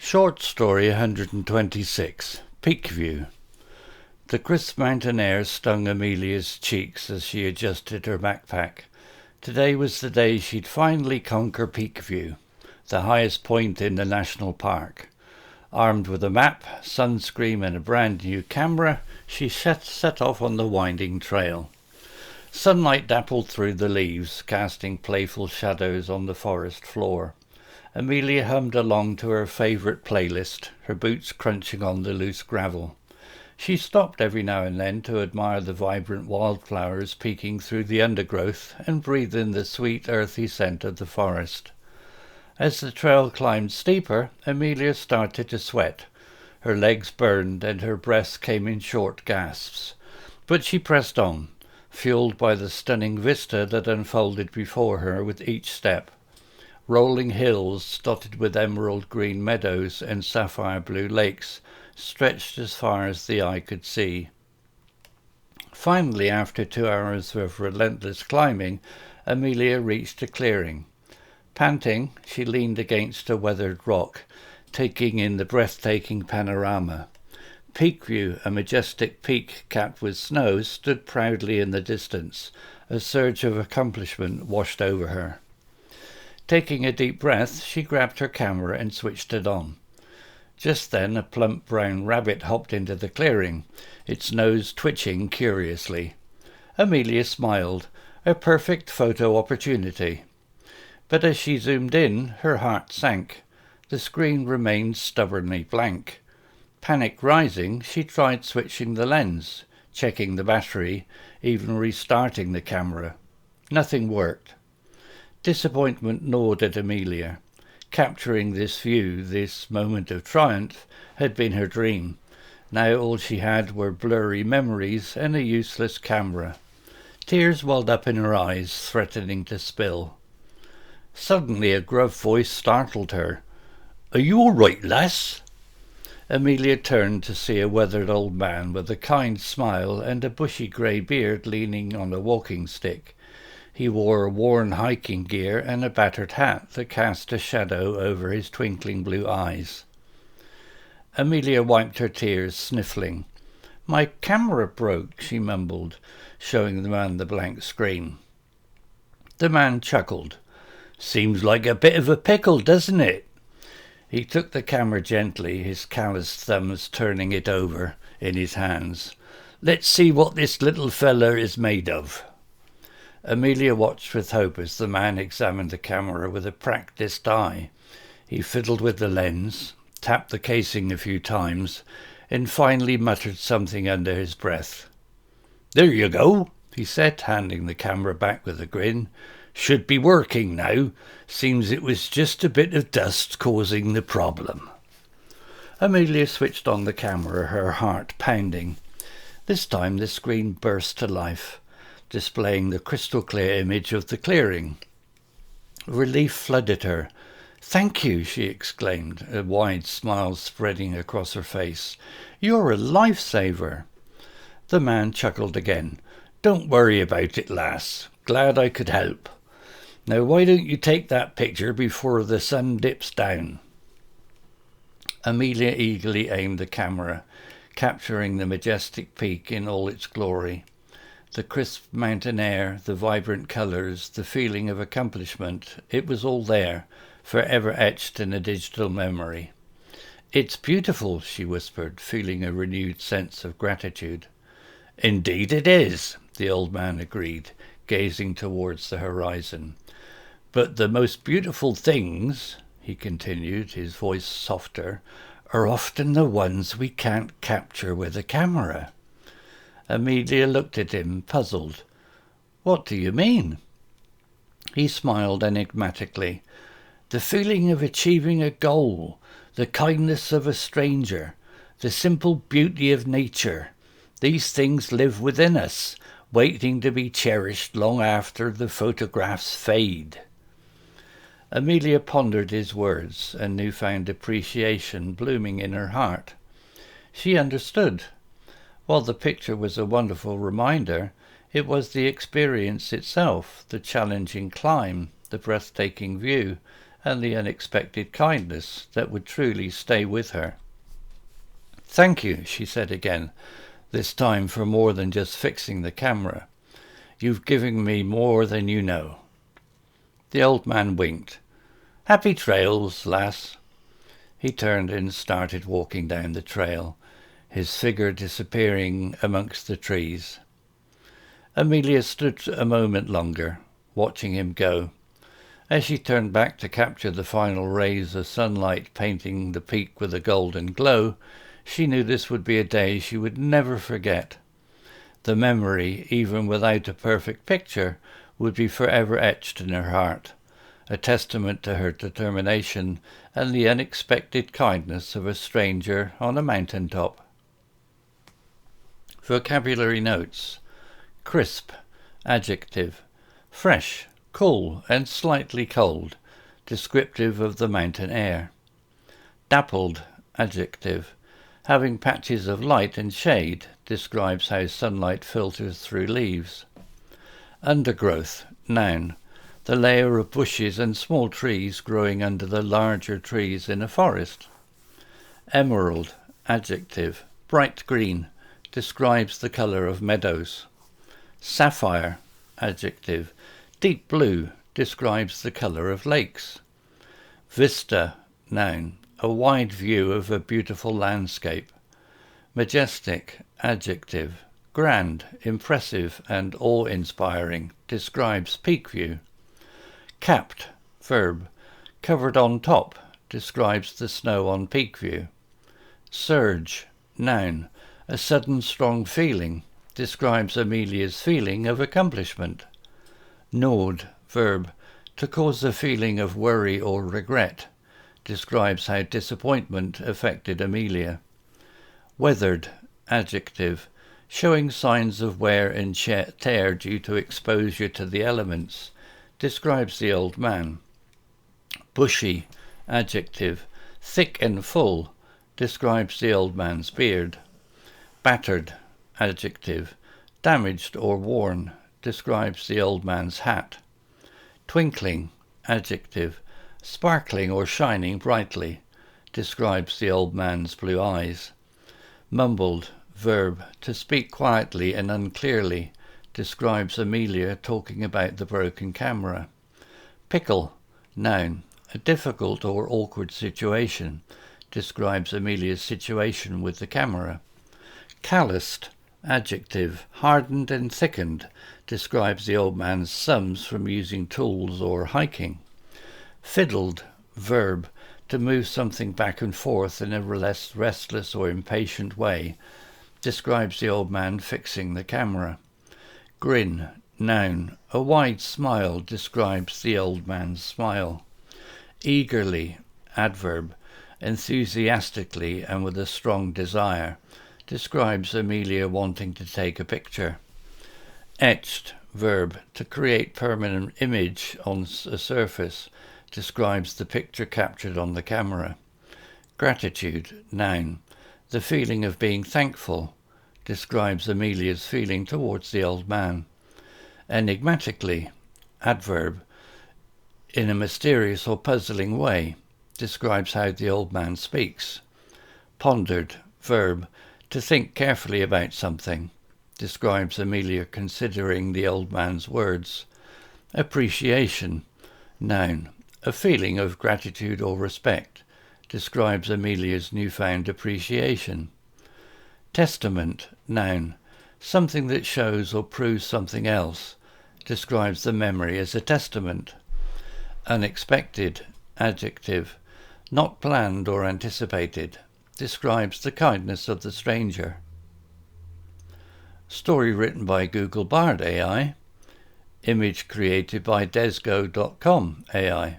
Short story 126. Peakview. The crisp mountain air stung Amelia's cheeks as she adjusted her backpack. Today was the day she'd finally conquer Peakview, the highest point in the national park. Armed with a map, sunscreen and a brand new camera, she set off on the winding trail. Sunlight dappled through the leaves, casting playful shadows on the forest floor. Amelia hummed along to her favourite playlist, her boots crunching on the loose gravel. She stopped every now and then to admire the vibrant wildflowers peeking through the undergrowth and breathe in the sweet earthy scent of the forest. As the trail climbed steeper, Amelia started to sweat. Her legs burned and her breath came in short gasps. But she pressed on, fueled by the stunning vista that unfolded before her with each step. Rolling hills dotted with emerald green meadows and sapphire blue lakes stretched as far as the eye could see. Finally, after 2 hours of relentless climbing, Amelia reached a clearing. Panting, she leaned against a weathered rock, taking in the breathtaking panorama. Peakview, a majestic peak capped with snow, stood proudly in the distance. A surge of accomplishment washed over her. Taking a deep breath, she grabbed her camera and switched it on. Just then a plump brown rabbit hopped into the clearing, its nose twitching curiously. Amelia smiled, a perfect photo opportunity. But as she zoomed in, her heart sank. The screen remained stubbornly blank. Panic rising, she tried switching the lens, checking the battery, even restarting the camera. Nothing worked. Disappointment gnawed at Amelia. Capturing this view, this moment of triumph, had been her dream. Now all she had were blurry memories and a useless camera. Tears welled up in her eyes, threatening to spill. Suddenly a gruff voice startled her. "Are you all right, lass?" Amelia turned to see a weathered old man with a kind smile and a bushy grey beard leaning on a walking stick. He wore worn hiking gear and a battered hat that cast a shadow over his twinkling blue eyes. Amelia wiped her tears, sniffling. "My camera broke," she mumbled, showing the man the blank screen. The man chuckled. "Seems like a bit of a pickle, doesn't it?" He took the camera gently, his calloused thumbs turning it over in his hands. "Let's see what this little fella is made of." Amelia watched with hope as the man examined the camera with a practised eye. He fiddled with the lens, tapped the casing a few times, and finally muttered something under his breath. "There you go," he said, handing the camera back with a grin. "Should be working now. Seems it was just a bit of dust causing the problem." Amelia switched on the camera, her heart pounding. This time the screen burst to life, displaying the crystal clear image of the clearing. Relief flooded her. "Thank you," she exclaimed, a wide smile spreading across her face. "You're a lifesaver." The man chuckled again. "Don't worry about it, lass. Glad I could help. Now why don't you take that picture before the sun dips down?" Amelia eagerly aimed the camera, capturing the majestic peak in all its glory. The crisp mountain air, the vibrant colours, the feeling of accomplishment, it was all there, forever etched in a digital memory. "It's beautiful," she whispered, feeling a renewed sense of gratitude. "Indeed it is," the old man agreed, gazing towards the horizon. "But the most beautiful things," he continued, his voice softer, "are often the ones we can't capture with a camera." Amelia looked at him, puzzled. "What do you mean?" He smiled enigmatically. "The feeling of achieving a goal, the kindness of a stranger, the simple beauty of nature. These things live within us, waiting to be cherished long after the photographs fade." Amelia pondered his words, a newfound appreciation blooming in her heart. She understood. While the picture was a wonderful reminder, it was the experience itself, the challenging climb, the breathtaking view, and the unexpected kindness that would truly stay with her. "Thank you," she said again, this time for more than just fixing the camera. "You've given me more than you know." The old man winked. "Happy trails, lass." He turned and started walking down the trail, his figure disappearing amongst the trees. Amelia stood a moment longer, watching him go. As she turned back to capture the final rays of sunlight painting the peak with a golden glow, she knew this would be a day she would never forget. The memory, even without a perfect picture, would be forever etched in her heart, a testament to her determination and the unexpected kindness of a stranger on a mountain top. Vocabulary notes. Crisp, adjective. Fresh, cool and slightly cold, descriptive of the mountain air. Dappled, adjective. Having patches of light and shade, describes how sunlight filters through leaves. Undergrowth, noun. The layer of bushes and small trees growing under the larger trees in a forest. Emerald, adjective. Bright green, describes the colour of meadows. Sapphire, adjective. Deep blue, describes the colour of lakes. Vista, noun. A wide view of a beautiful landscape. Majestic, adjective. Grand, impressive and awe-inspiring, describes Peakview. Capped, verb. Covered on top, describes the snow on Peakview. Surge, noun. A sudden strong feeling, describes Amelia's feeling of accomplishment. Gnawed, verb. To cause a feeling of worry or regret, describes how disappointment affected Amelia. Weathered, adjective. Showing signs of wear and tear due to exposure to the elements, describes the old man. Bushy, adjective. Thick and full, describes the old man's beard. Battered, adjective. Damaged or worn, describes the old man's hat. Twinkling, adjective. Sparkling or shining brightly, describes the old man's blue eyes. Mumbled, verb. To speak quietly and unclearly, describes Amelia talking about the broken camera. Pickle, noun. A difficult or awkward situation, describes Amelia's situation with the camera. Calloused, adjective. Hardened and thickened, describes the old man's thumbs from using tools or hiking. Fiddled, verb. To move something back and forth in a restless or impatient way, describes the old man fixing the camera. Grin, noun. A wide smile, describes the old man's smile. Eagerly, adverb. Enthusiastically and with a strong desire, describes Amelia wanting to take a picture. Etched, verb. To create permanent image on a surface, describes the picture captured on the camera. Gratitude, noun. The feeling of being thankful, describes Amelia's feeling towards the old man. Enigmatically, adverb. In a mysterious or puzzling way, describes how the old man speaks. Pondered, verb. To think carefully about something, describes Amelia considering the old man's words. Appreciation, noun. A feeling of gratitude or respect, describes Amelia's newfound appreciation. Testament, noun. Something that shows or proves something else, describes the memory as a testament. Unexpected, adjective. Not planned or anticipated, describes the kindness of the stranger. Story written by Google Bard AI. Image created by Desgo.com AI.